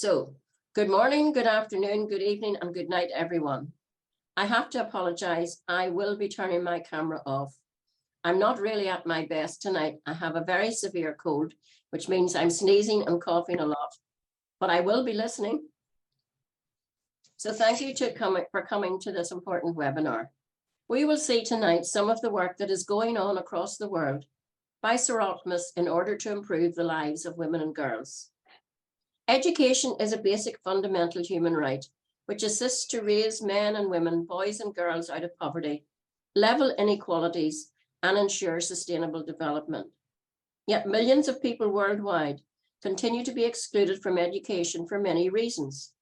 So, good morning, good afternoon, good evening, and good night, everyone. I have to apologize. I will be turning my camera off. I'm not really at my best tonight. I have a very severe cold, which means I'm sneezing and coughing a lot, but I will be listening. So thank you for coming to this important webinar. We will see tonight some of the work that is going on across the world by Soroptimists in order to improve the lives of women and girls. Education is a basic fundamental human right, which assists to raise men and women, boys and girls out of poverty, level inequalities, and ensure sustainable development. Yet millions of people worldwide continue to be excluded from education for many reasons.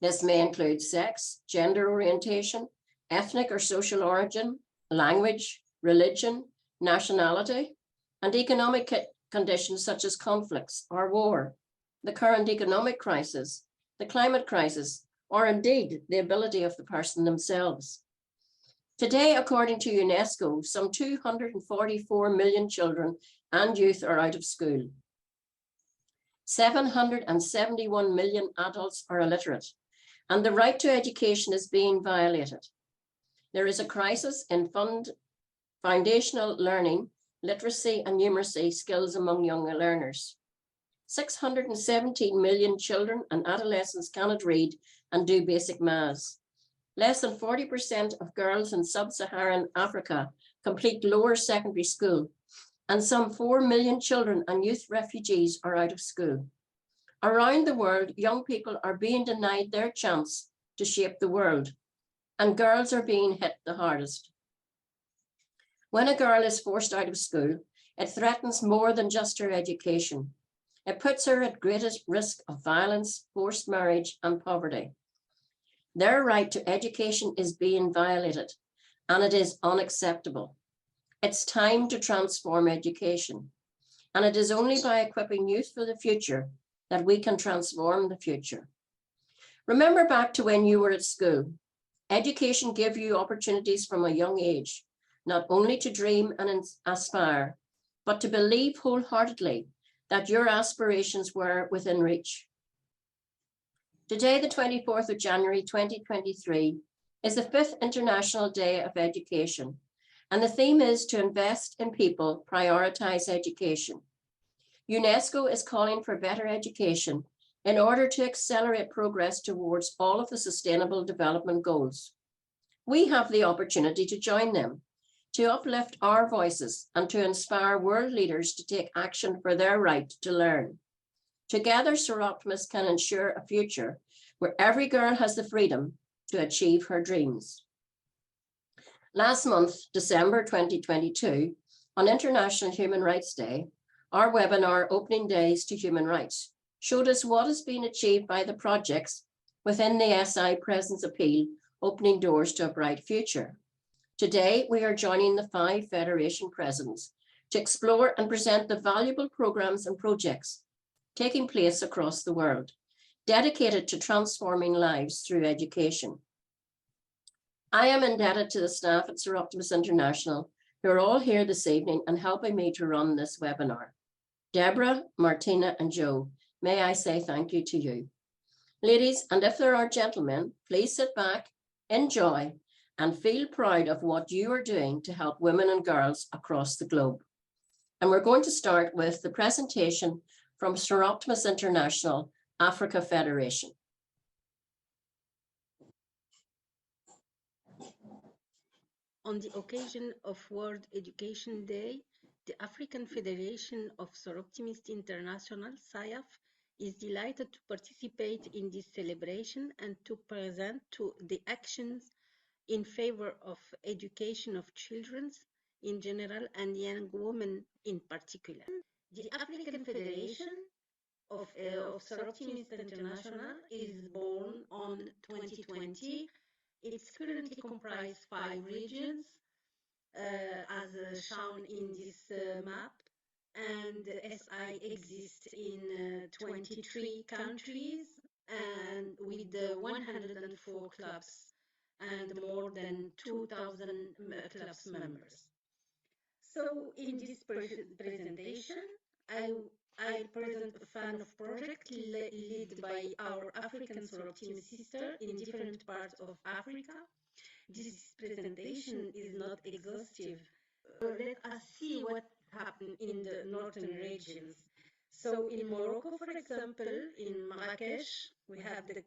This may include sex, gender orientation, ethnic or social origin, language, religion, nationality, and economic conditions such as conflicts or war, the current economic crisis, the climate crisis, or indeed the ability of the person themselves. Today, according to UNESCO, some 244 million children and youth are out of school. 771 million adults are illiterate, and the right to education is being violated. There is a crisis in foundational learning, literacy, and numeracy skills among young learners. 617 million children and adolescents cannot read and do basic maths. Less than 40% of girls in sub-Saharan Africa complete lower secondary school, and some 4 million children and youth refugees are out of school. Around the world, young people are being denied their chance to shape the world, and girls are being hit the hardest. When a girl is forced out of school, it threatens more than just her education. It puts her at greatest risk of violence, forced marriage, and poverty. Their right to education is being violated, and it is unacceptable. It's time to transform education, and it is only by equipping youth for the future that we can transform the future. Remember back to when you were at school. Education gave you opportunities from a young age, not only to dream and aspire, but to believe wholeheartedly that your aspirations were within reach. Today, the 24th of January, 2023, is the 5th International Day of Education, and the theme is to invest in people, prioritize education. UNESCO is calling for better education in order to accelerate progress towards all of the Sustainable Development Goals. We have the opportunity to join them, to uplift our voices and to inspire world leaders to take action for their right to learn. Together, Soroptimists can ensure a future where every girl has the freedom to achieve her dreams. Last month, December 2022, on International Human Rights Day, our webinar, Opening Days to Human Rights, showed us what has been achieved by the projects within the SI Presence Appeal, Opening Doors to a Bright Future. Today, we are joining the 5 Federation presidents to explore and present the valuable programs and projects taking place across the world, dedicated to transforming lives through education. I am indebted to the staff at Soroptimist International, who are all here this evening and helping me to run this webinar. Deborah, Martina, and Joe, may I say thank you to you. Ladies, and if there are gentlemen, please sit back, enjoy, and feel proud of what you are doing to help women and girls across the globe. And we're going to start with the presentation from Soroptimist International Africa Federation. On the occasion of World Education Day, the African Federation of Soroptimist International, SIAF, is delighted to participate in this celebration and to present to the actions in favor of education of children in general and young women in particular. The African Federation of Soroptimist International is born on 2020. It's currently comprised 5 regions, as shown in this map, and SI exists in 23 countries and with 104 clubs and more than 2,000 clubs members. So in this presentation, I I'll present a fan of project led by our African Soroptimist sister in different parts of Africa. This presentation is not exhaustive. Let us see what happened in the northern regions. So in Morocco, for example, in Marrakech, we have the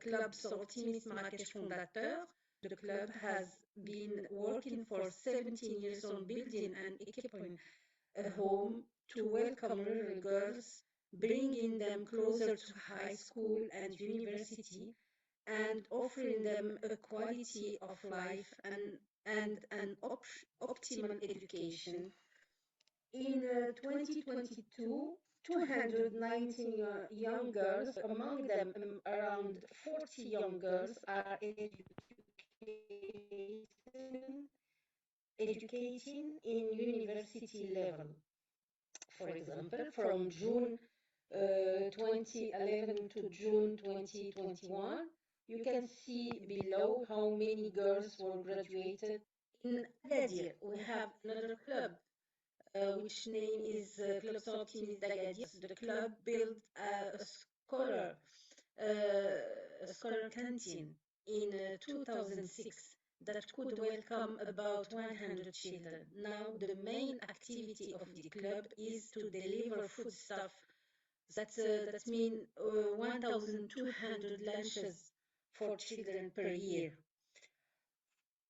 Club Soroptimist Marrakech Fondateur. The club has been working for 17 years on building and equipping a home to welcome rural girls, bringing them closer to high school and university, and offering them a quality of life and an optimal education. In 2022, 219 young girls, among them around 40 young girls, are educating in university level. For example, from June 2011 to June 2021, you can see below how many girls were graduated. In Agadir, we have another club, which name is Club Soroptimist d'Agadir. The club built a scholar canteen in 2006 that could welcome about 100 children. Now, the main activity of the club is to deliver foodstuff. That means 1,200 lunches for children per year.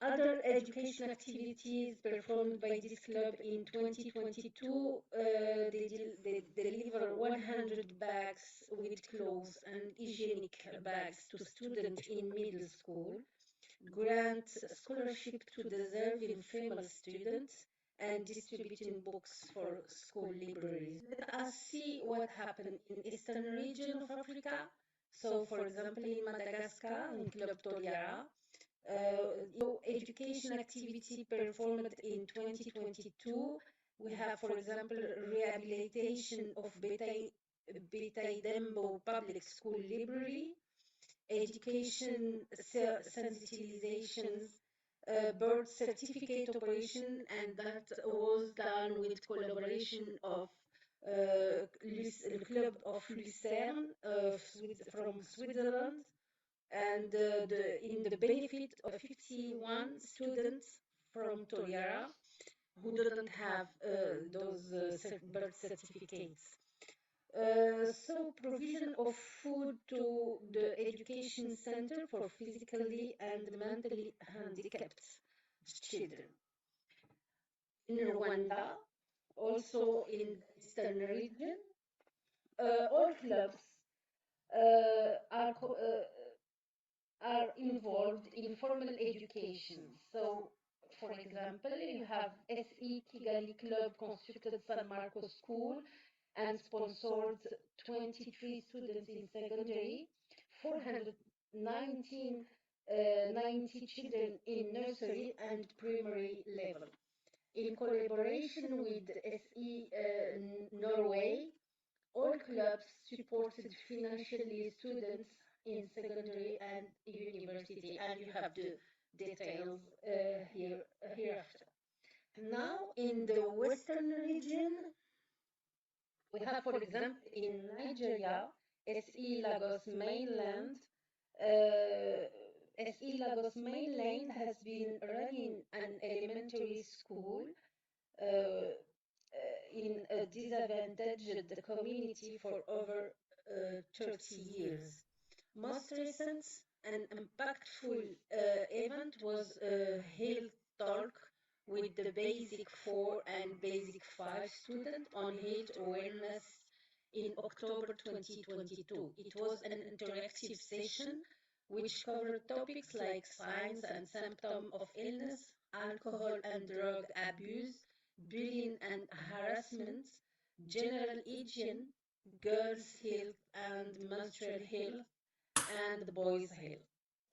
Other education activities performed by this club in 2022, they deliver 100 bags with clothes and hygienic bags to students in middle school, grant scholarship to deserving female students, and distributing books for school libraries. Let us see what happened in eastern region of Africa. So, for example, in Madagascar, in Club Toliara, education activity performed in 2022. We have, for example, rehabilitation of Betaidembo Public School Library, education sensitizations, birth certificate operation, and that was done with collaboration of the Club of Lucerne from Switzerland, and in the benefit of 51 students from Toliara who didn't have those birth certificates. So provision of food to the education center for physically and mentally handicapped children. In Rwanda, also in the eastern region, all clubs are involved in formal education. So, for example, you have SE Kigali Club constructed San Marcos School and sponsored 23 students in secondary, 419 90 children in nursery and primary level. In collaboration with SE Norway, all clubs supported financially students in secondary and university, and you have the details hereafter. Now, in the western region, we have, for example, in Nigeria, SE Lagos Mainland. SE Lagos Mainland has been running an elementary school in a disadvantaged community for over 30 years. Most recent and impactful event was a health talk with the Basic 4 and Basic 5 students on health awareness in October 2022. It was an interactive session which covered topics like signs and symptoms of illness, alcohol and drug abuse, bullying and harassment, general hygiene, girls' health and menstrual health, and boys' health.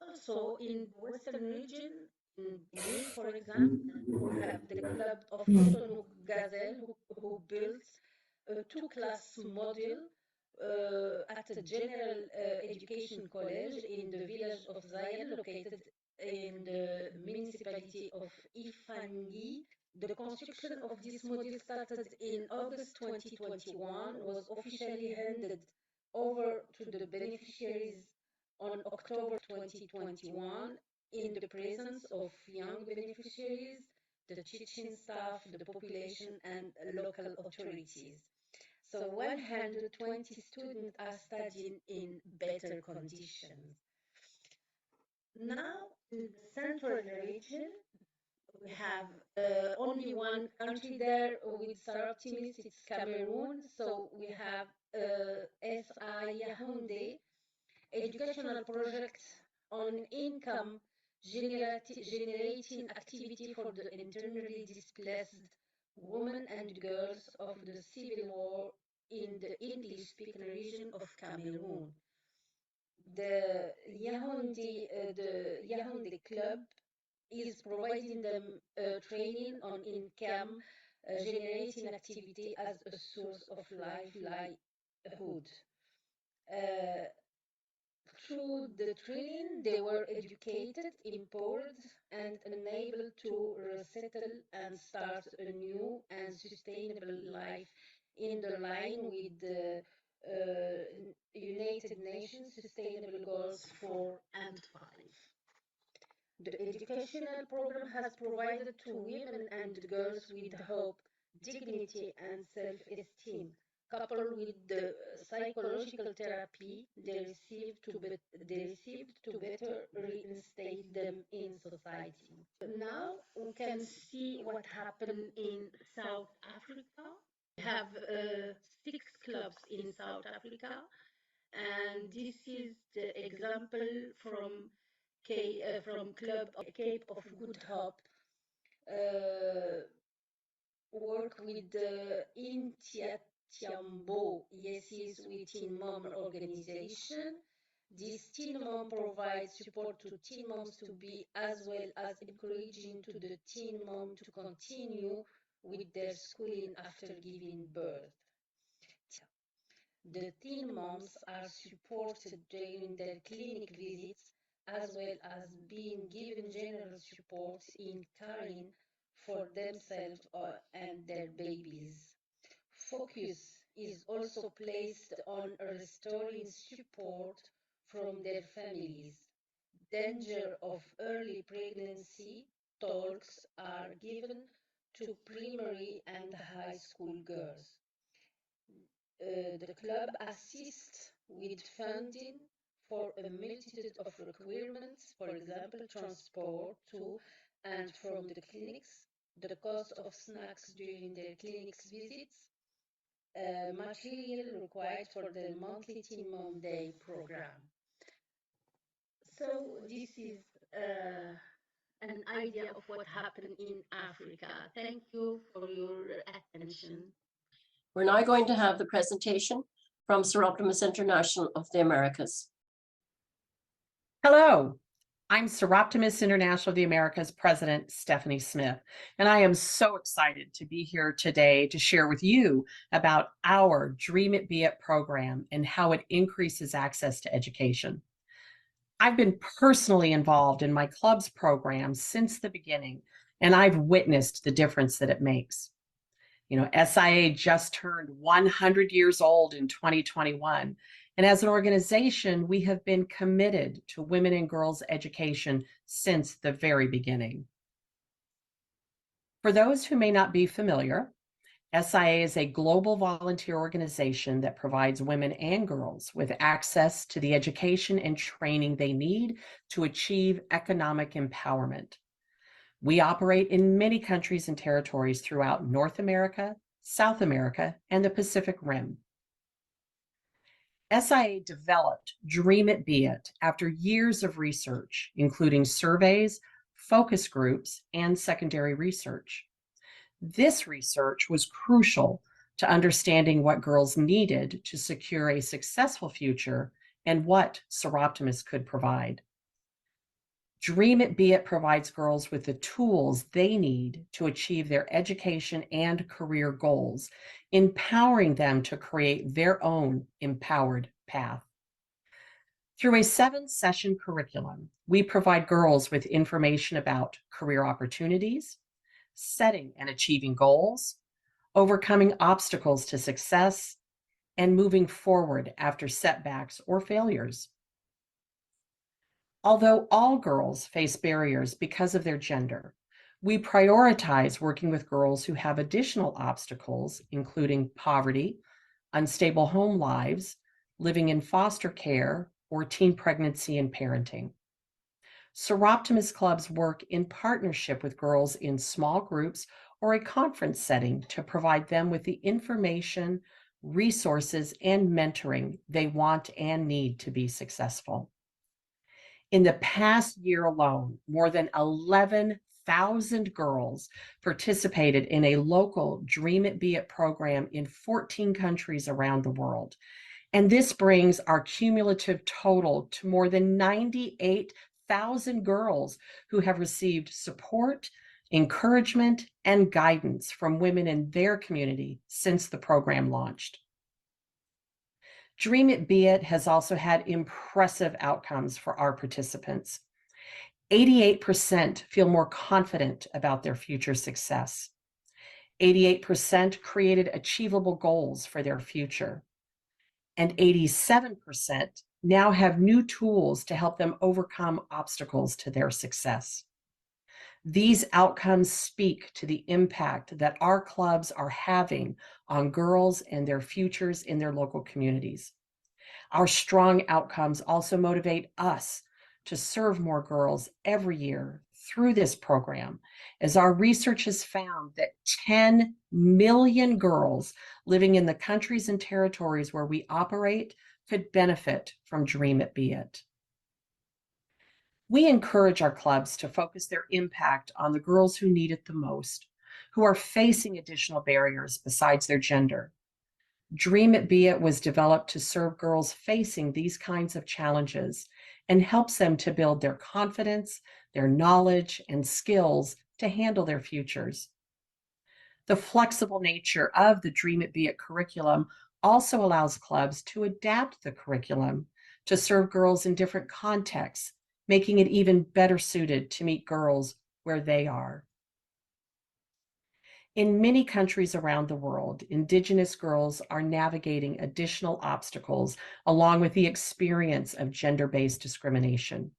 Also, in the western region, in Benin, for example, we have the club of Cotonou Gazelle who built a two-class model at a general education college in the village of Zayen, located in the municipality of Ifangi, The construction of this module started in August 2021, was officially handed over to the beneficiaries on October 2021 in the presence of young beneficiaries, the teaching staff, the population, and local authorities. So 120 students are studying in better conditions. Now, in the central region, we have only one country there with Soroptimist, it's Cameroon. So we have SI Yaoundé, educational project on income generating activity for the internally displaced women and girls of the civil war in the English-speaking region of Cameroon. The Yaoundé Club is providing them training on income generating activity as a source of livelihood. Through the training, they were educated, empowered, and enabled to resettle and start a new and sustainable life in the line with the United Nations Sustainable Goals 4 and 5. The educational program has provided to women and girls with hope, dignity, and self-esteem, coupled with the psychological therapy they received to better reinstate them in society. Now we can see what happened in South Africa. We have 6 clubs in South Africa, and this is the example from Club Cape of Good Hope. Work with the Intiatiambo, yes, is with Teen Mom organization. This Teen Mom provides support to teen moms to be, as well as encouraging to the teen mom to continue with their schooling after giving birth. The teen moms are supported during their clinic visits, as well as being given general support in caring for themselves and their babies. Focus is also placed on restoring support from their families. Danger of early pregnancy talks are given to primary and high school girls. The club assists with funding for a multitude of requirements, for example, transport to and from the clinics, the cost of snacks during their clinics visits, material required for the monthly Teen Mom Day program. So this is an idea of what happened in Africa. Thank you for your attention. We're now going to have the presentation from Soroptimist International of the Americas. Hello, I'm Soroptimist International of the Americas President Stephanie Smith, and I am so excited to be here today to share with you about our Dream It Be It program and how it increases access to education. I've been personally involved in my club's program since the beginning, and I've witnessed the difference that it makes. You know, SIA just turned 100 years old in 2021. And as an organization, we have been committed to women and girls education since the very beginning. For those who may not be familiar, SIA is a global volunteer organization that provides women and girls with access to the education and training they need to achieve economic empowerment. We operate in many countries and territories throughout North America, South America, and the Pacific Rim. SIA developed Dream It Be It after years of research, including surveys, focus groups, and secondary research. This research was crucial to understanding what girls needed to secure a successful future and what Soroptimist could provide. Dream It Be It provides girls with the tools they need to achieve their education and career goals, empowering them to create their own empowered path. Through a 7-session curriculum, we provide girls with information about career opportunities, setting and achieving goals, overcoming obstacles to success, and moving forward after setbacks or failures. Although all girls face barriers because of their gender, we prioritize working with girls who have additional obstacles, including poverty, unstable home lives, living in foster care, or teen pregnancy and parenting. Soroptimist clubs work in partnership with girls in small groups or a conference setting to provide them with the information, resources, and mentoring they want and need to be successful. In the past year alone, more than 11,000 girls participated in a local Dream It Be It program in 14 countries around the world. And this brings our cumulative total to more than 98,000 girls who have received support, encouragement, and guidance from women in their community since the program launched. Dream It Be It has also had impressive outcomes for our participants. 88% feel more confident about their future success. 88% created achievable goals for their future. And 87% now have new tools to help them overcome obstacles to their success. These outcomes speak to the impact that our clubs are having on girls and their futures in their local communities. Our strong outcomes also motivate us to serve more girls every year through this program, as our research has found that 10 million girls living in the countries and territories where we operate could benefit from Dream It Be It. We encourage our clubs to focus their impact on the girls who need it the most, who are facing additional barriers besides their gender. Dream It Be It was developed to serve girls facing these kinds of challenges and helps them to build their confidence, their knowledge, and skills to handle their futures. The flexible nature of the Dream It Be It curriculum also allows clubs to adapt the curriculum to serve girls in different contexts, making it even better suited to meet girls where they are. In many countries around the world, Indigenous girls are navigating additional obstacles along with the experience of gender-based discrimination.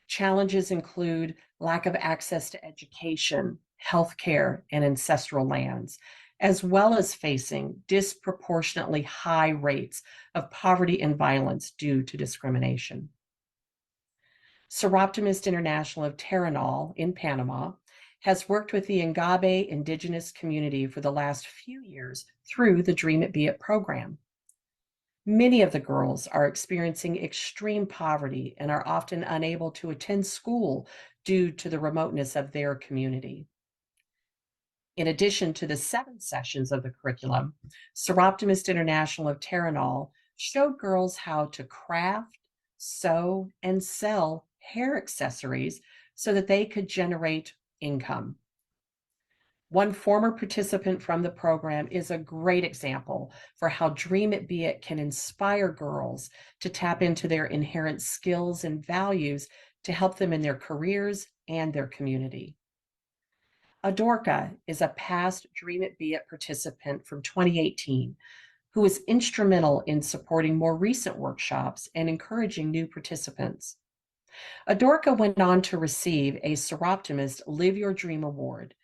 Challenges include lack of access to education, healthcare, and ancestral lands, as well as facing disproportionately high rates of poverty and violence due to discrimination. Soroptimist International of Terranol in Panama has worked with the Ngabe indigenous community for the last few years through the Dream It Be It program. Many of the girls are experiencing extreme poverty and are often unable to attend school due to the remoteness of their community. In addition to the 7 sessions of the curriculum, Soroptimist International of Terranol showed girls how to craft, sew, and sell hair accessories so that they could generate income. One former participant from the program is a great example for how Dream It Be It can inspire girls to tap into their inherent skills and values to help them in their careers and their community. Adorka is a past Dream It Be It participant from 2018 who was instrumental in supporting more recent workshops and encouraging new participants. Adorka went on to receive a Soroptimist Live Your Dream Award,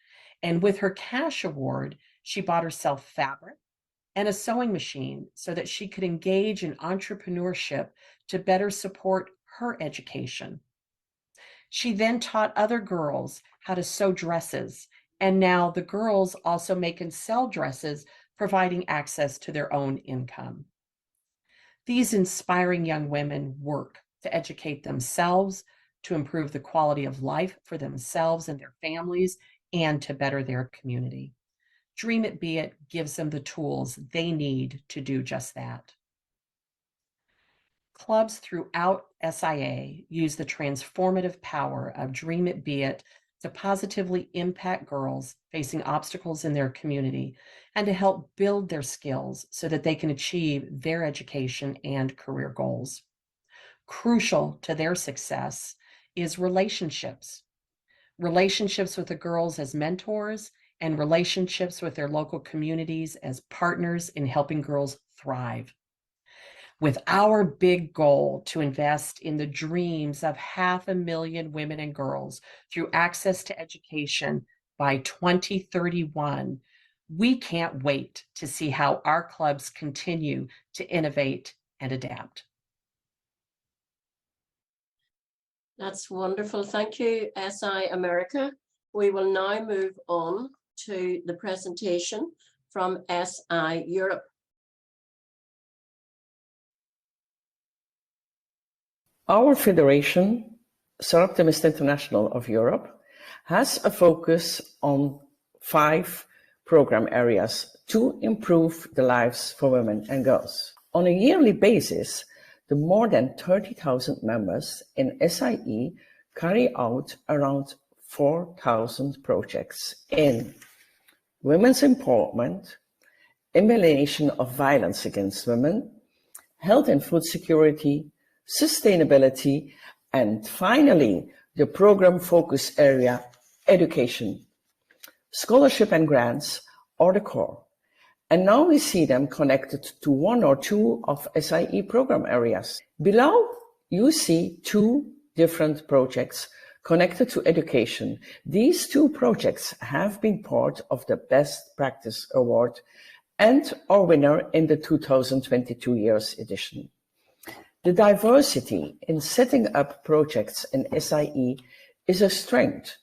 and with her cash award, she bought herself fabric and a sewing machine so that she could engage in entrepreneurship to better support her education. She then taught other girls how to sew dresses, and now the girls also make and sell dresses, providing access to their own income. These inspiring young women work to educate themselves, to improve the quality of life for themselves and their families, and to better their community. Dream It Be It gives them the tools they need to do just that. Clubs throughout SIA use the transformative power of Dream It Be It to positively impact girls facing obstacles in their community and to help build their skills so that they can achieve their education and career goals. Crucial to their success is relationships. relationships with the girls as mentors, and relationships with their local communities as partners in helping girls thrive. With our big goal to invest in the dreams of 500,000 women and girls through access to education by 2031, we can't wait to see how our clubs continue to innovate and adapt. That's wonderful. Thank you, SI America. We will now move on to the presentation from SI Europe. Our federation, Soroptimist International of Europe, has a focus on 5 program areas to improve the lives for women and girls. On a yearly basis, the more than 30,000 members in SIE carry out around 4,000 projects in women's empowerment, elimination of violence against women, health and food security, sustainability, and finally, the program focus area, education. Scholarship and grants are the core. And now we see them connected to 1 or 2 of SIE program areas. Below, you see 2 different projects connected to education. These 2 projects have been part of the Best Practice Award and are winner in the 2022 year's edition. The diversity in setting up projects in SIE is a strength,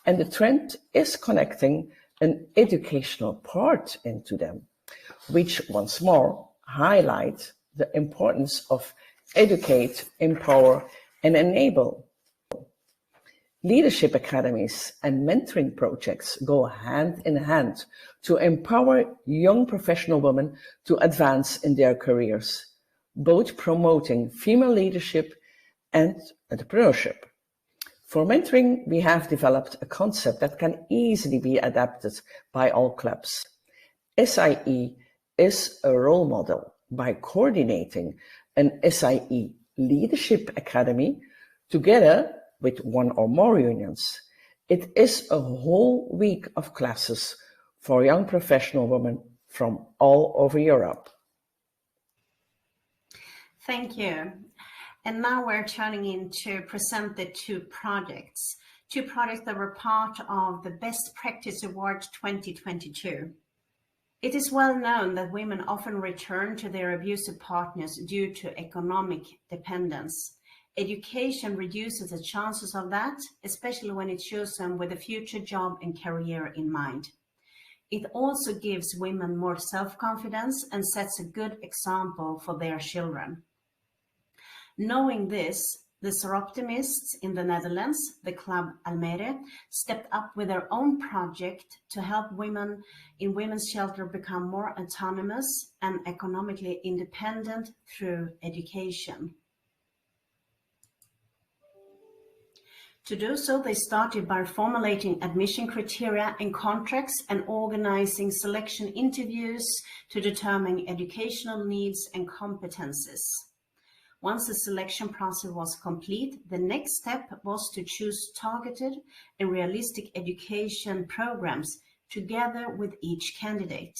and the trend is connecting an educational part into them, which once more highlight the importance of educate, empower, and enable. Leadership academies and mentoring projects go hand in hand to empower young professional women to advance in their careers, both promoting female leadership and entrepreneurship. For mentoring, we have developed a concept that can easily be adapted by all clubs. SIE is a role model by coordinating an SIE Leadership Academy together with 1 or more unions. It is a whole week of classes for young professional women from all over Europe. Thank you. And now we're turning in to present the 2 projects that were part of the Best Practice Award 2022. It is well known that women often return to their abusive partners due to economic dependence. Education reduces the chances of that, especially when it shows them with a future job and career in mind. It also gives women more self-confidence and sets a good example for their children. Knowing this, the Soroptimists in the Netherlands, the Club Almere, stepped up with their own project to help women in women's shelter become more autonomous and economically independent through education. To do so, they started by formulating admission criteria and contracts and organizing selection interviews to determine educational needs and competences. Once the selection process was complete, the next step was to choose targeted and realistic education programs together with each candidate.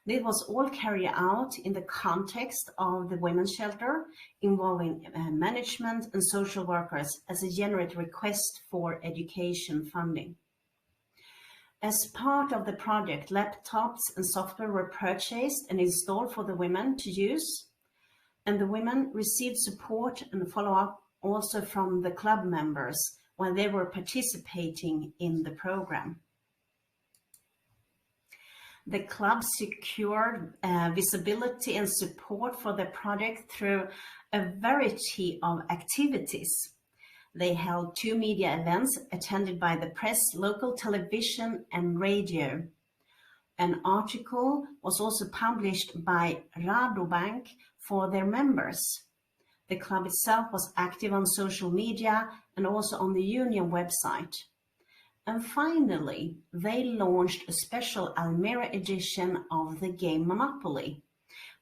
This was all carried out in the context of the women's shelter, involving management and social workers as a generate request for education funding. As part of the project, laptops and software were purchased and installed for the women to use, and the women received support and follow-up also from the club members while they were participating in the program. The club secured visibility and support for the project through a variety of activities. They held 2 media events attended by the press, local television and radio. An article was also published by Rabobank for their members. The club itself was active on social media and also on the union website. And finally, they launched a special Almere edition of the game Monopoly,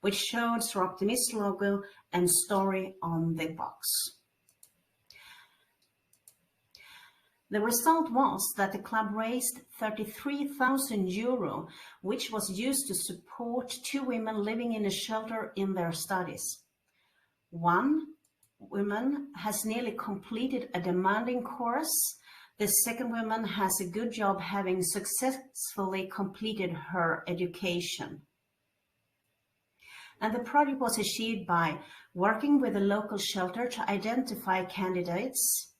which showed Soroptimist logo and story on the box. The result was that the club raised €33,000, which was used to support 2 women living in a shelter in their studies. One woman has nearly completed a demanding course. The second woman has a good job having successfully completed her education. And the project was achieved by working with a local shelter to identify candidates,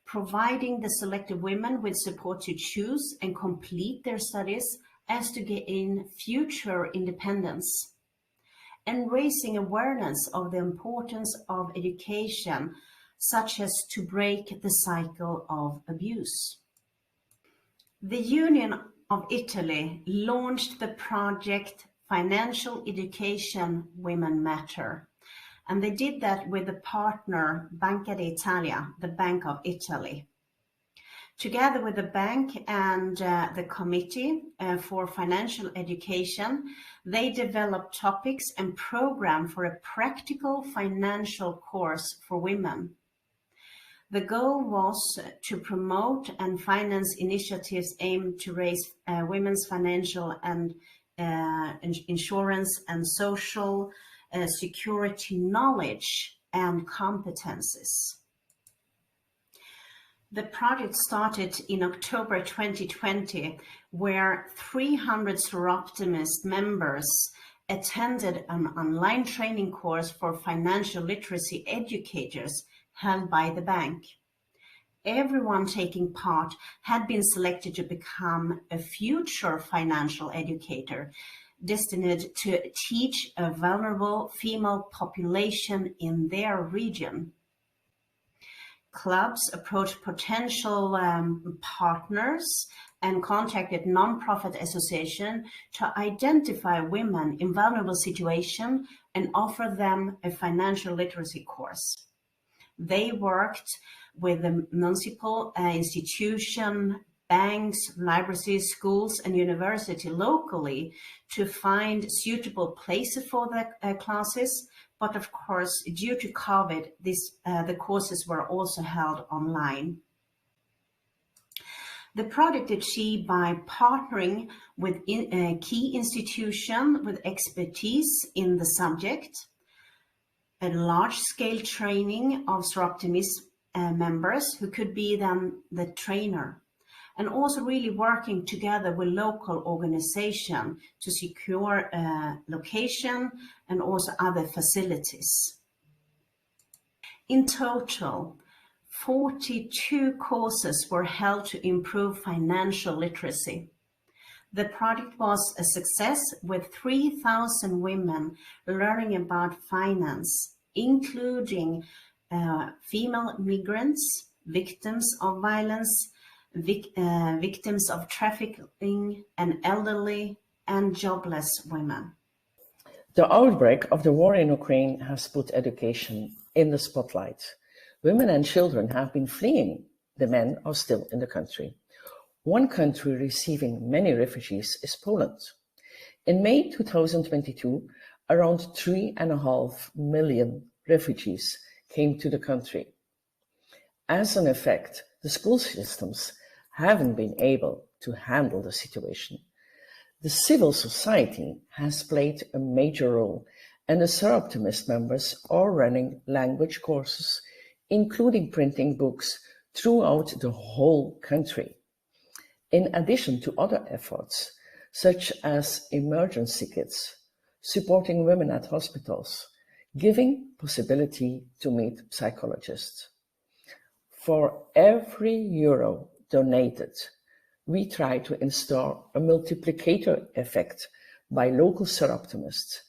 providing the selected women with support to choose and complete their studies as to gain future independence, and raising awareness of the importance of education, such as to break the cycle of abuse. The Union of Italy launched the project Financial Education Women Matter, and they did that with the partner Banca d'Italia, the Bank of Italy. Together with the bank and the Committee for Financial Education, they developed topics and program for a practical financial course for women. The goal was to promote and finance initiatives aimed to raise women's financial and insurance and social security knowledge and competences. The project started in October 2020, where 300 Soroptimist members attended an online training course for financial literacy educators held by the bank. Everyone taking part had been selected to become a future financial educator, destined to teach a vulnerable female population in their region. Clubs approached potential partners and contacted non-profit associations to identify women in vulnerable situations and offer them a financial literacy course. They worked with the municipal institution, banks, libraries, schools, and university locally to find suitable places for the classes. But of course, due to COVID, the courses were also held online. The project achieved by partnering with a key institution with expertise in the subject, a large-scale training of Soroptimist members who could be then the trainer, and also really working together with local organizations to secure location and also other facilities. In total, 42 courses were held to improve financial literacy. The project was a success with 3,000 women learning about finance, including female migrants, victims of violence, victims of trafficking, and elderly and jobless women. The outbreak of the war in Ukraine has put education in the spotlight. Women and children have been fleeing. The men are still in the country. One country receiving many refugees is Poland. In May 2022, around 3.5 million refugees came to the country. As an effect, the school systems haven't been able to handle the situation. The civil society has played a major role, and the Soroptimist members are running language courses, including printing books throughout the whole country. In addition to other efforts, such as emergency kits, supporting women at hospitals, giving possibility to meet psychologists. For every euro donated, we try to install a multiplicator effect by local Soroptimists.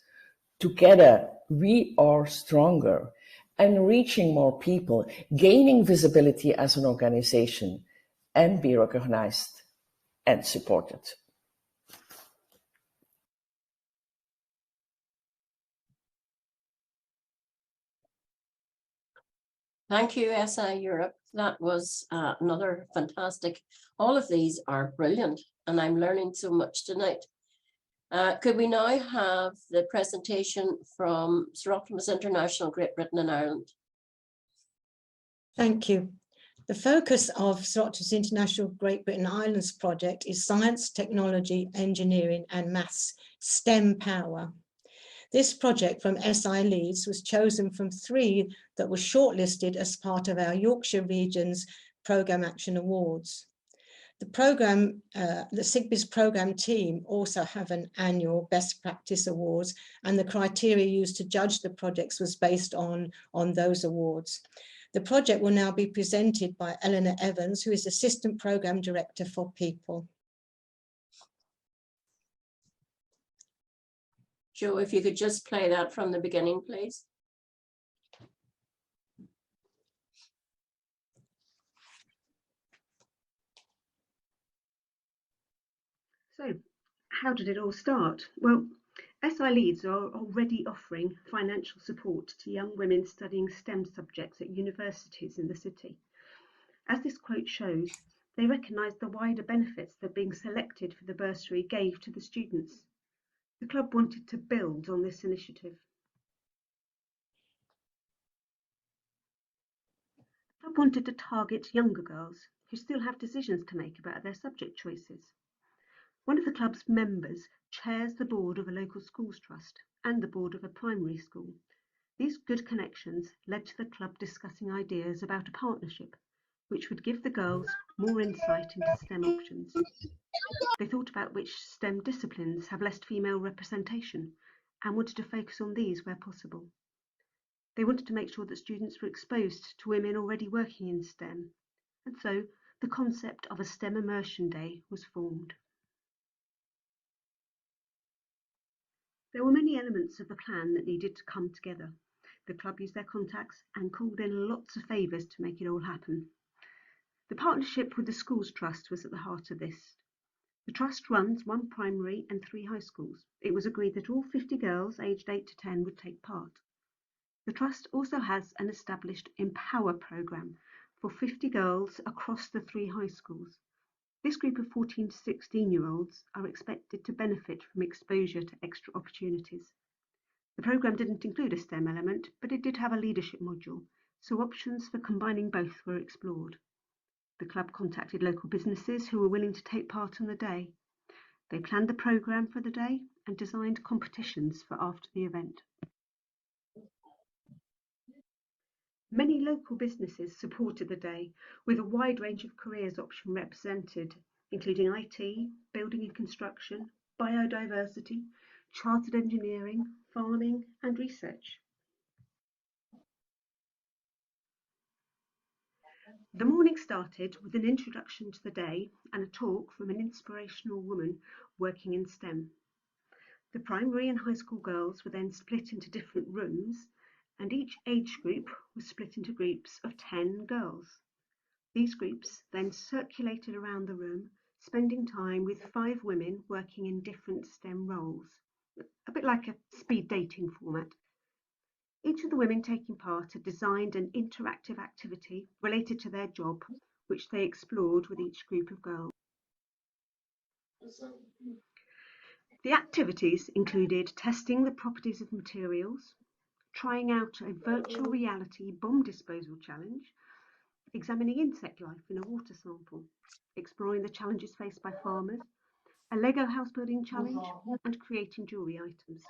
Together, we are stronger and reaching more people, gaining visibility as an organization, and be recognized and supported. Thank you, SI Europe. That was another fantastic. All of these are brilliant, and I'm learning so much tonight. Could we now have the presentation from Soroptimist International, Great Britain and Ireland? Thank you. The focus of Soroptimist International Great Britain Islands project is science, technology, engineering and maths, STEM power. This project from SI Leeds was chosen from 3 that were shortlisted as part of our Yorkshire Region's Programme Action Awards. The programme, the SIGBIS programme team also have an annual Best Practice Awards, and the criteria used to judge the projects was based on those awards. The project will now be presented by Eleanor Evans, who is Assistant Programme Director for People. Joe, if you could just play that from the beginning, please. So, how did it all start? Well, SI Leeds are already offering financial support to young women studying STEM subjects at universities in the city. As this quote shows, they recognised the wider benefits that being selected for the bursary gave to the students. The club wanted to build on this initiative. The club wanted to target younger girls who still have decisions to make about their subject choices. One of the club's members chairs the board of a local schools trust and the board of a primary school. These good connections led to the club discussing ideas about a partnership which would give the girls more insight into STEM options. They thought about which STEM disciplines have less female representation and wanted to focus on these where possible. They wanted to make sure that students were exposed to women already working in STEM, and so the concept of a STEM immersion day was formed. There were many elements of the plan that needed to come together. The club used their contacts and called in lots of favours to make it all happen. The partnership with the Schools Trust was at the heart of this. The Trust runs 1 primary and 3 high schools. It was agreed that all 50 girls aged 8 to 10 would take part. The Trust also has an established Empower programme for 50 girls across the 3 high schools. This group of 14 to 16-year-olds are expected to benefit from exposure to extra opportunities. The programme didn't include a STEM element, but it did have a leadership module, so options for combining both were explored. The club contacted local businesses who were willing to take part on the day. They planned the programme for the day and designed competitions for after the event. Many local businesses supported the day, with a wide range of careers option represented, including IT, building and construction, biodiversity, chartered engineering, farming and research. The morning started with an introduction to the day and a talk from an inspirational woman working in STEM. The primary and high school girls were then split into different rooms, and each age group was split into groups of 10 girls. These groups then circulated around the room, spending time with 5 women working in different STEM roles, a bit like a speed dating format. Each of the women taking part had designed an interactive activity related to their job, which they explored with each group of girls. The activities included testing the properties of materials, trying out a virtual reality bomb disposal challenge, examining insect life in a water sample, exploring the challenges faced by farmers, a Lego house building challenge, and creating jewellery items.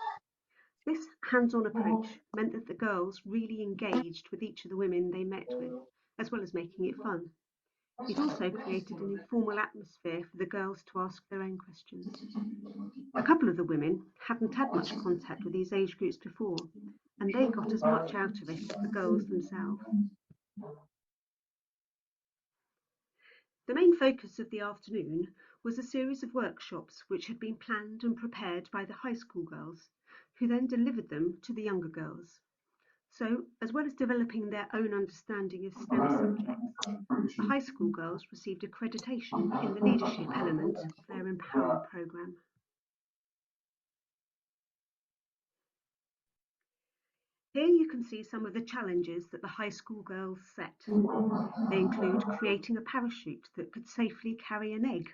This hands-on approach meant that the girls really engaged with each of the women they met with, as well as making it fun. It also created an informal atmosphere for the girls to ask their own questions. A couple of the women hadn't had much contact with these age groups before, and they got as much out of it as the girls themselves. The main focus of the afternoon was a series of workshops which had been planned and prepared by the high school girls, who then delivered them to the younger girls. So, as well as developing their own understanding of STEM subjects, the high school girls received accreditation in the leadership element of their Empower programme. Here you can see some of the challenges that the high school girls set. They include creating a parachute that could safely carry an egg,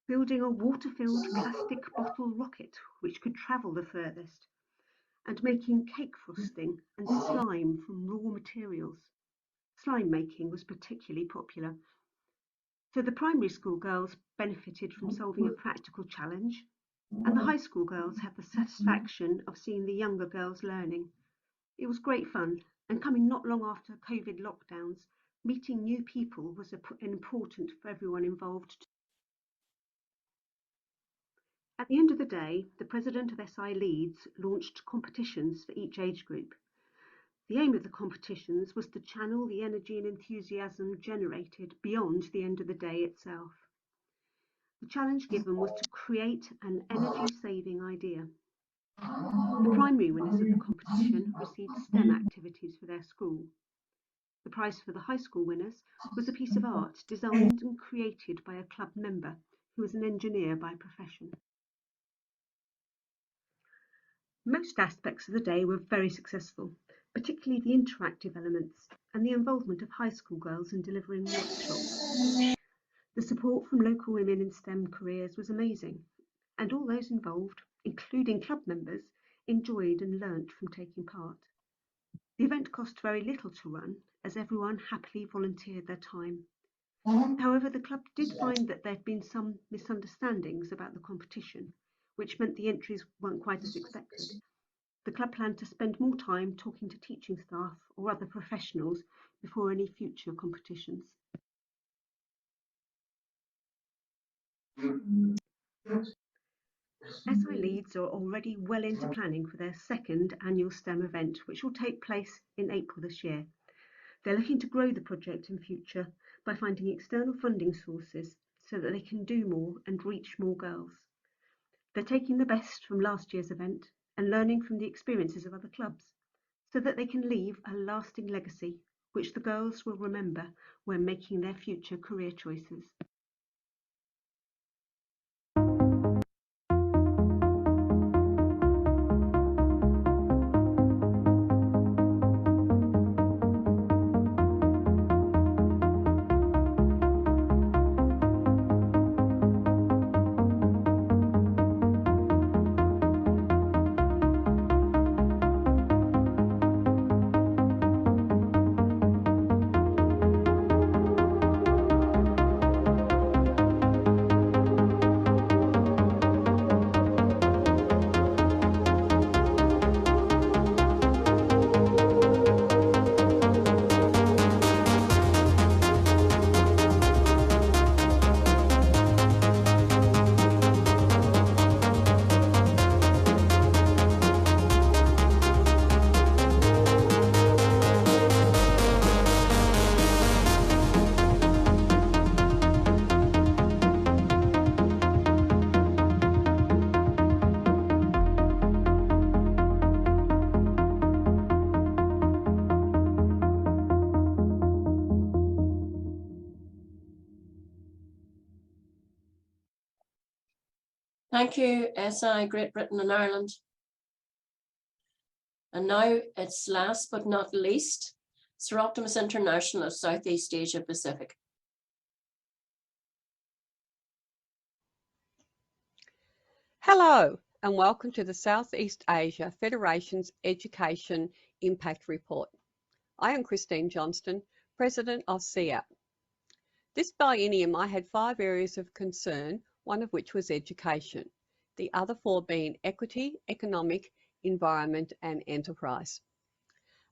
building a water-filled plastic bottle rocket which could travel the furthest, and making cake frosting and slime from raw materials. slime making was particularly popular. So the primary school girls benefited from solving a practical challenge, and the high school girls had the satisfaction of seeing the younger girls learning. It was great fun, and coming not long after COVID lockdowns, meeting new people was important for everyone involved. At the end of the day, the president of SI Leeds launched competitions for each age group. The aim of the competitions was to channel the energy and enthusiasm generated beyond the end of the day itself. The challenge given was to create an energy-saving idea. The primary winners of the competition received STEM activities for their school. The prize for the high school winners was a piece of art designed and created by a club member who was an engineer by profession. Most aspects of the day were very successful, particularly the interactive elements and the involvement of high school girls in delivering workshops. The support from local women in STEM careers was amazing, and all those involved, including club members, enjoyed and learnt from taking part. The event cost very little to run, as everyone happily volunteered their time. However, the club did find that there had been some misunderstandings about the competition, which meant the entries weren't quite as expected. The club planned to spend more time talking to teaching staff or other professionals before any future competitions. SI Leeds are already well into planning for their second annual STEM event, which will take place in April this year. They're looking to grow the project in future by finding external funding sources so that they can do more and reach more girls. They're taking the best from last year's event and learning from the experiences of other clubs so that they can leave a lasting legacy which the girls will remember when making their future career choices. Thank you, SI Great Britain and Ireland. And now it's last but not least, Soroptimist International of Southeast Asia Pacific. Hello, and welcome to the Southeast Asia Federation's Education Impact Report. I am Christine Johnston, President of CEAP. This biennium I had 5 areas of concern, one of which was education, the other 4 being equity, economic, environment and enterprise.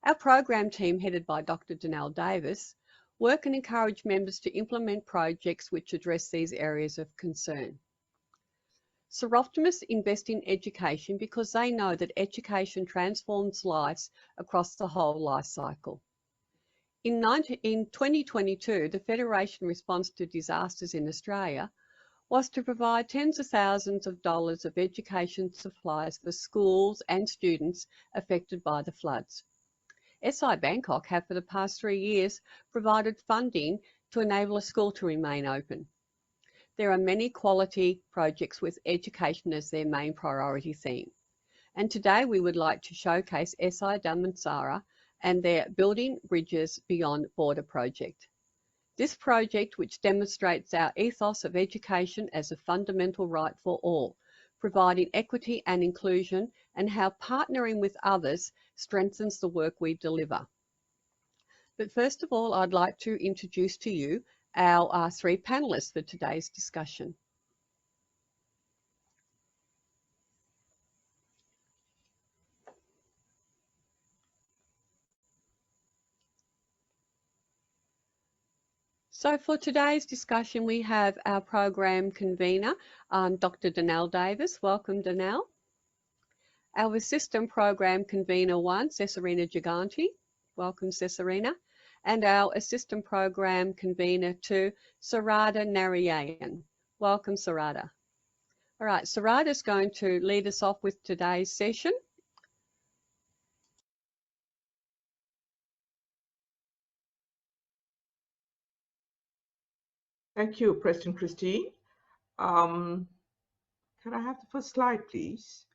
Our program team, headed by Dr. Danelle Davis, work and encourage members to implement projects which address these areas of concern. Soroptimists invest in education because they know that education transforms lives across the whole life cycle. In 2022, the Federation response to disasters in Australia was to provide tens of thousands of dollars of education supplies for schools and students affected by the floods. SI Bangkok have for the past 3 years provided funding to enable a school to remain open. There are many quality projects with education as their main priority theme. And today we would like to showcase SI Damansara and their Building Bridges Beyond Border project. This project, which demonstrates our ethos of education as a fundamental right for all, providing equity and inclusion, and how partnering with others strengthens the work we deliver. But first of all, I'd like to introduce to you our three panelists for today's discussion. So for today's discussion, we have our program convener, Dr. Danelle Davis. Welcome, Danelle. Our assistant program convener 1, Cesarina Giganti. Welcome, Cesarina. And our assistant program convener 2, Sarada Narayan. Welcome, Sarada. All right, Sarada is going to lead us off with today's session. Thank you, President Christine. Can I have the first slide, please?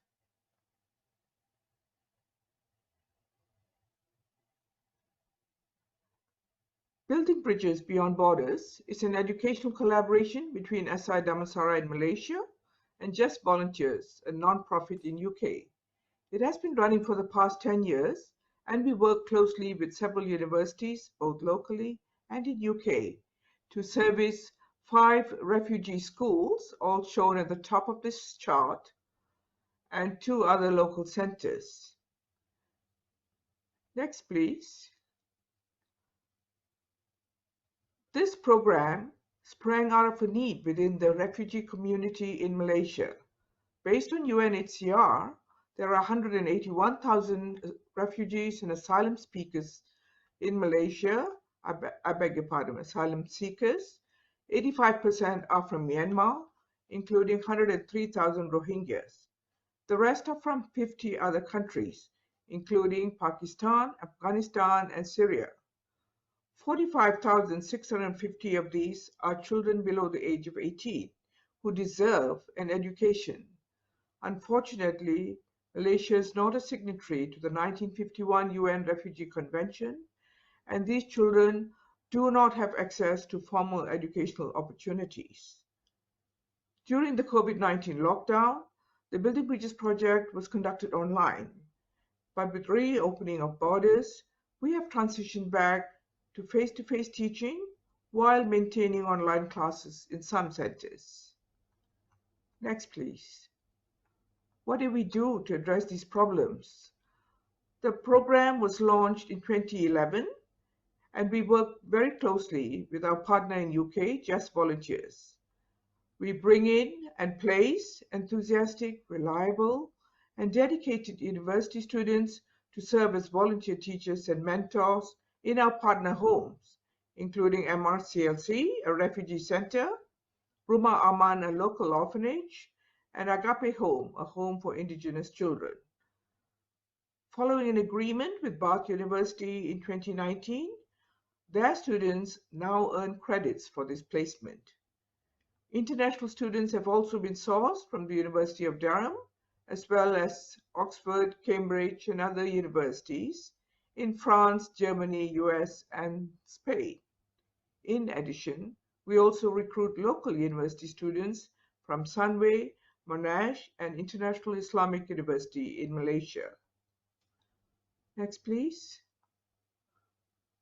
Building Bridges Beyond Borders is an educational collaboration between SI Damansara in Malaysia and Just Volunteers, a non-profit in UK. It has been running for the past 10 years, and we work closely with several universities, both locally and in UK, to service 5 refugee schools, all shown at the top of this chart, and 2 other local centers. Next, please. This program sprang out of a need within the refugee community in Malaysia. Based on UNHCR, there are 181,000 refugees and asylum seekers in Malaysia. I beg your pardon, asylum seekers. 85% are from Myanmar, including 103,000 Rohingyas. The rest are from 50 other countries, including Pakistan, Afghanistan, and Syria. 45,650 of these are children below the age of 18 who deserve an education. Unfortunately, Malaysia is not a signatory to the 1951 UN Refugee Convention, and these children do not have access to formal educational opportunities. During the COVID-19 lockdown, the Building Bridges project was conducted online, but with reopening of borders, we have transitioned back to face-to-face teaching while maintaining online classes in some centers. Next, please. What did we do to address these problems? The program was launched in 2011, and we worked very closely with our partner in UK, Just Volunteers. We bring in and place enthusiastic, reliable, and dedicated university students to serve as volunteer teachers and mentors in our partner homes, including MRCLC, a refugee center, Rumah Aman, a local orphanage, and Agape Home, a home for indigenous children. Following an agreement with Bath University in 2019, their students now earn credits for this placement. International students have also been sourced from the University of Durham, as well as Oxford, Cambridge, and other universities in France, Germany, US, and Spain. In addition, we also recruit local university students from Sunway, Monash, and International Islamic University in Malaysia. Next, please.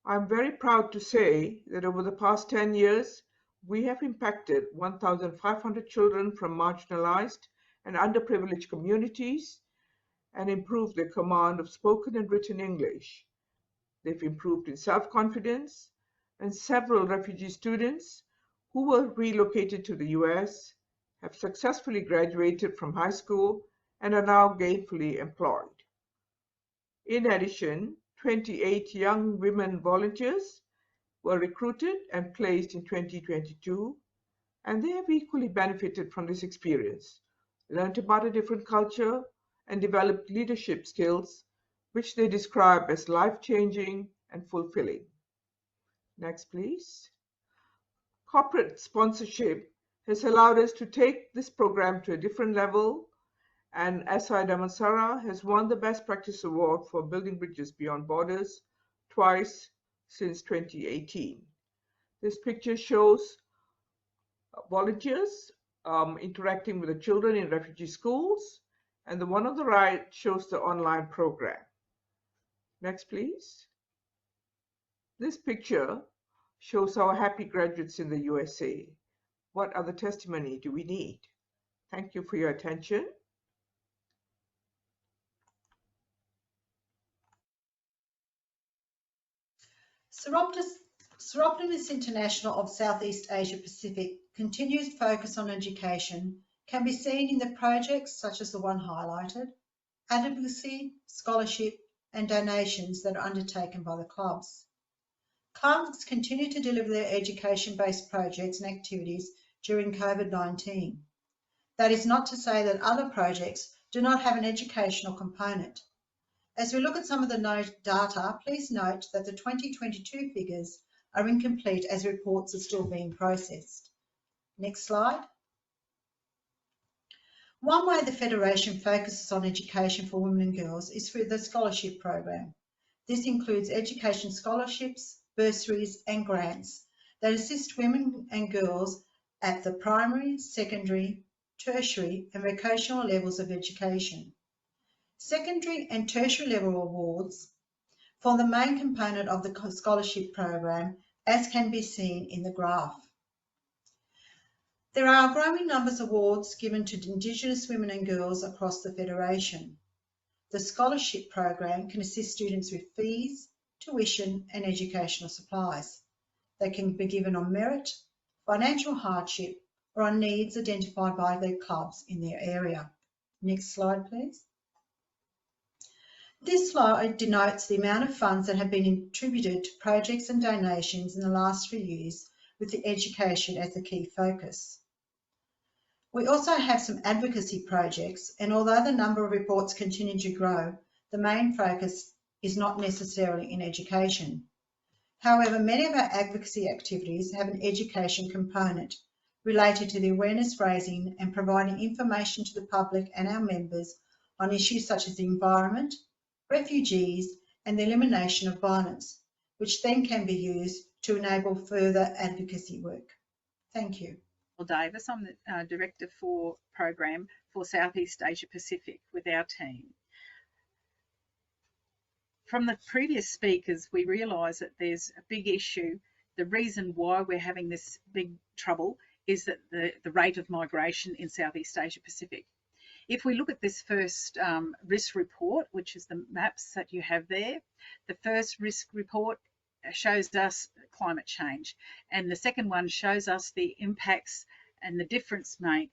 I'm very proud to say that over the past 10 years, we have impacted 1,500 children from marginalized and underprivileged communities and improved their command of spoken and written English. They've improved in self-confidence, and several refugee students who were relocated to the US have successfully graduated from high school and are now gainfully employed. In addition, 28 young women volunteers were recruited and placed in 2022, and they have equally benefited from this experience, learned about a different culture, and developed leadership skills, which they describe as life-changing and fulfilling. Next, please. Corporate sponsorship has allowed us to take this program to a different level, and SI Damansara has won the Best Practice Award for Building Bridges Beyond Borders twice since 2018. This picture shows volunteers interacting with the children in refugee schools, and the one on the right shows the online program. Next, please. This picture shows our happy graduates in the USA. What other testimony do we need? Thank you for your attention. Soroptimist International of Southeast Asia Pacific continued focus on education can be seen in the projects such as the one highlighted, advocacy, scholarship and donations that are undertaken by the clubs. Clubs continue to deliver their education-based projects and activities during COVID-19. That is not to say that other projects do not have an educational component. As we look at some of the data, please note that the 2022 figures are incomplete as reports are still being processed. Next slide. One way the Federation focuses on education for women and girls is through the scholarship program. This includes education scholarships, bursaries and grants that assist women and girls at the primary, secondary, tertiary and vocational levels of education. Secondary and tertiary level awards form the main component of the scholarship program, as can be seen in the graph. There are growing numbers of awards given to Indigenous women and girls across the Federation. The scholarship program can assist students with fees, tuition and educational supplies. They can be given on merit, financial hardship or on needs identified by their clubs in their area. Next slide, please. This slide denotes the amount of funds that have been attributed to projects and donations in the last few years with the education as the key focus. We also have some advocacy projects, and although the number of reports continue to grow, the main focus is not necessarily in education. However, many of our advocacy activities have an education component related to the awareness raising and providing information to the public and our members on issues such as the environment, refugees and the elimination of violence, which then can be used to enable further advocacy work. Thank you. Davis. I'm the Director for Program for Southeast Asia Pacific with our team. From the previous speakers, we realise that there's a big issue. The reason why we're having this big trouble is that the rate of migration in Southeast Asia Pacific. If we look at this first risk report, which is the maps that you have there, the first risk report shows us climate change, and the second one shows us the impacts and the difference made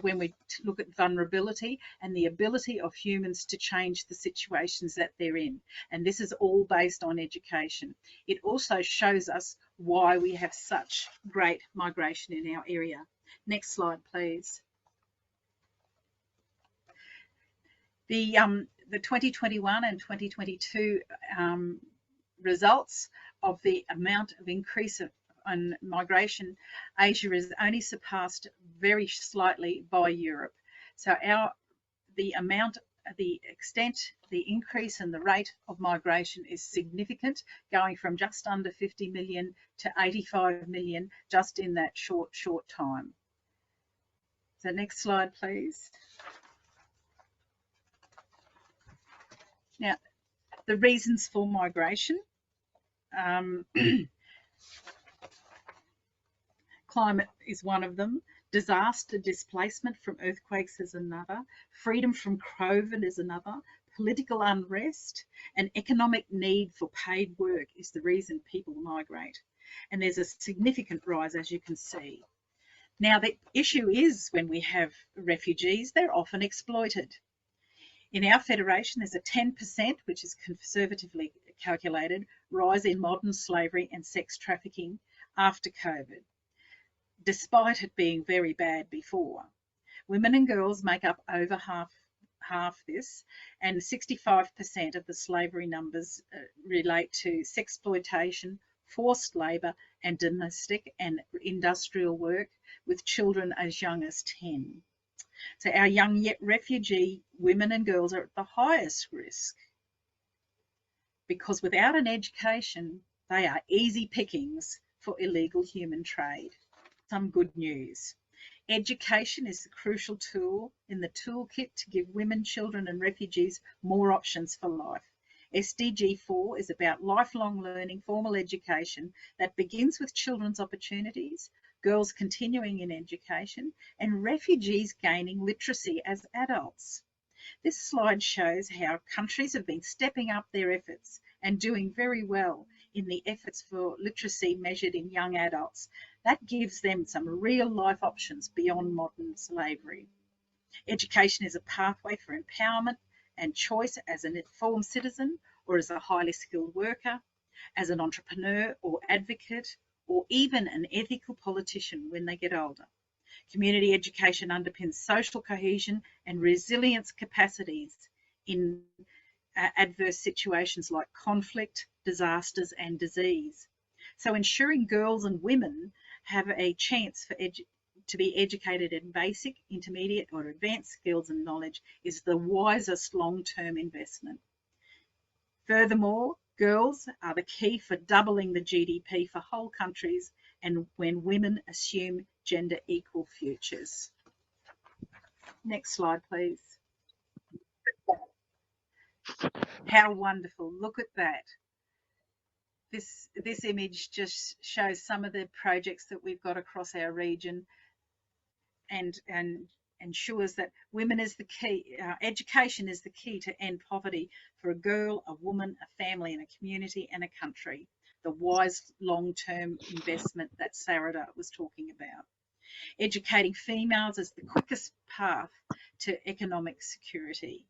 when we look at vulnerability and the ability of humans to change the situations that they're in. And this is all based on education. It also shows us why we have such great migration in our area. Next slide, please. The 2021 and 2022 results of the amount of increase on migration, Asia is only surpassed very slightly by Europe. So the extent, the increase in the rate of migration is significant, going from just under 50 million to 85 million just in that short time. So next slide, please. Now, the reasons for migration. Climate is one of them. Disaster, displacement from earthquakes is another. Freedom from COVID is another. Political unrest and economic need for paid work is the reason people migrate. And there's a significant rise, as you can see. Now, the issue is when we have refugees, they're often exploited. In our federation, there's a 10%, which is conservatively calculated, rise in modern slavery and sex trafficking after COVID, despite it being very bad before. Women and girls make up over half this, and 65% of the slavery numbers relate to sexploitation, forced labour and domestic and industrial work with children as young as 10. So our young yet refugee women and girls are at the highest risk because without an education, they are easy pickings for illegal human trade. Some good news. Education is the crucial tool in the toolkit to give women, children and refugees more options for life. SDG 4 is about lifelong learning, formal education that begins with children's opportunities, girls continuing in education, and refugees gaining literacy as adults. This slide shows how countries have been stepping up their efforts and doing very well in the efforts for literacy measured in young adults. That gives them some real life options beyond modern slavery. Education is a pathway for empowerment and choice as an informed citizen or as a highly skilled worker, as an entrepreneur or advocate, or even an ethical politician when they get older. Community education underpins social cohesion and resilience capacities in adverse situations like conflict, disasters, and disease. So ensuring girls and women have a chance to be educated in basic, intermediate, or advanced skills and knowledge is the wisest long-term investment. Furthermore, girls are the key for doubling the GDP for whole countries and when women assume gender equal futures. Next slide, please. How wonderful, look at that. This image just shows some of the projects that we've got across our region and ensures that women is the key, education is the key to end poverty for a girl, a woman, a family, and a community and a country. The wise long-term investment that Sarada was talking about. Educating females is the quickest path to economic security.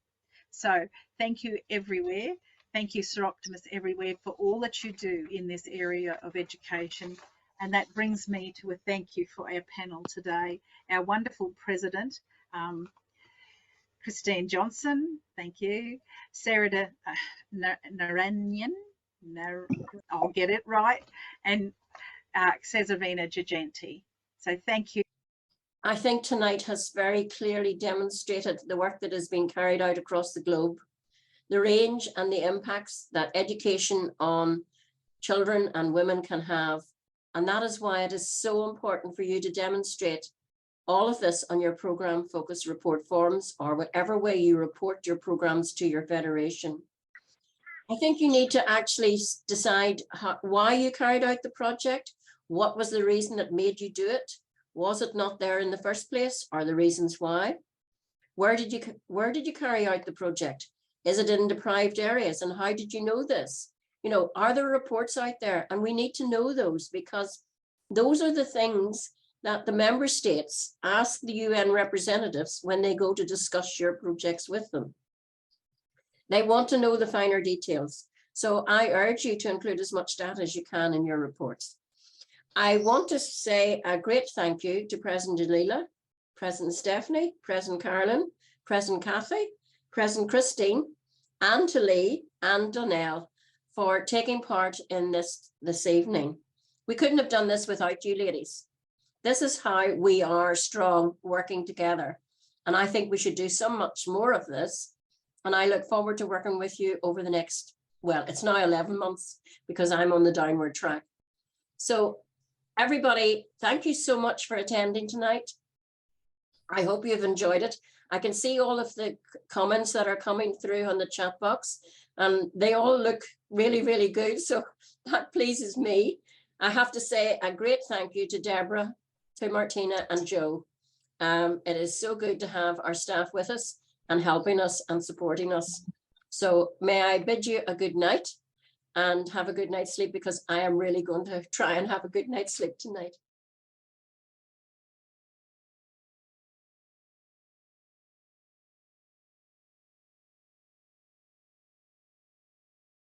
So thank you everywhere. Thank you, Soroptimists everywhere, for all that you do in this area of education. And that brings me to a thank you for our panel today. Our wonderful president, Christine Johnson, thank you. Sarada Naranyan, I'll get it right, and Cesarina Gigenti. So thank you. I think tonight has very clearly demonstrated the work that is being carried out across the globe, the range and the impacts that education on children and women can have. And that is why it is so important for you to demonstrate all of this on your program focus report forms or whatever way you report your programs to your federation. I think you need to actually decide why you carried out the project. What was the reason that made you do it? Was it not there in the first place, or the reasons why? Where did you carry out the project? Is it in deprived areas, and how did you know this? You know, are there reports out there? And we need to know those, because those are the things that the member states ask the UN representatives when they go to discuss your projects with them. They want to know the finer details. So I urge you to include as much data as you can in your reports. I want to say a great thank you to President Dalila, President Stephanie, President Carolyn, President Kathy, President Christine, and to Lee and Donnell for taking part in this evening. We couldn't have done this without you ladies. This is how we are strong working together. And I think we should do so much more of this. And I look forward to working with you over the next, well, it's now 11 months because I'm on the downward track. So everybody, thank you so much for attending tonight. I hope you've enjoyed it. I can see all of the comments that are coming through on the chat box, and they all look really, really good. So that pleases me. I have to say a great thank you to Deborah, to Martina and Joe. It is so good to have our staff with us and helping us and supporting us. So may I bid you a good night and have a good night's sleep, because I am really going to try and have a good night's sleep tonight.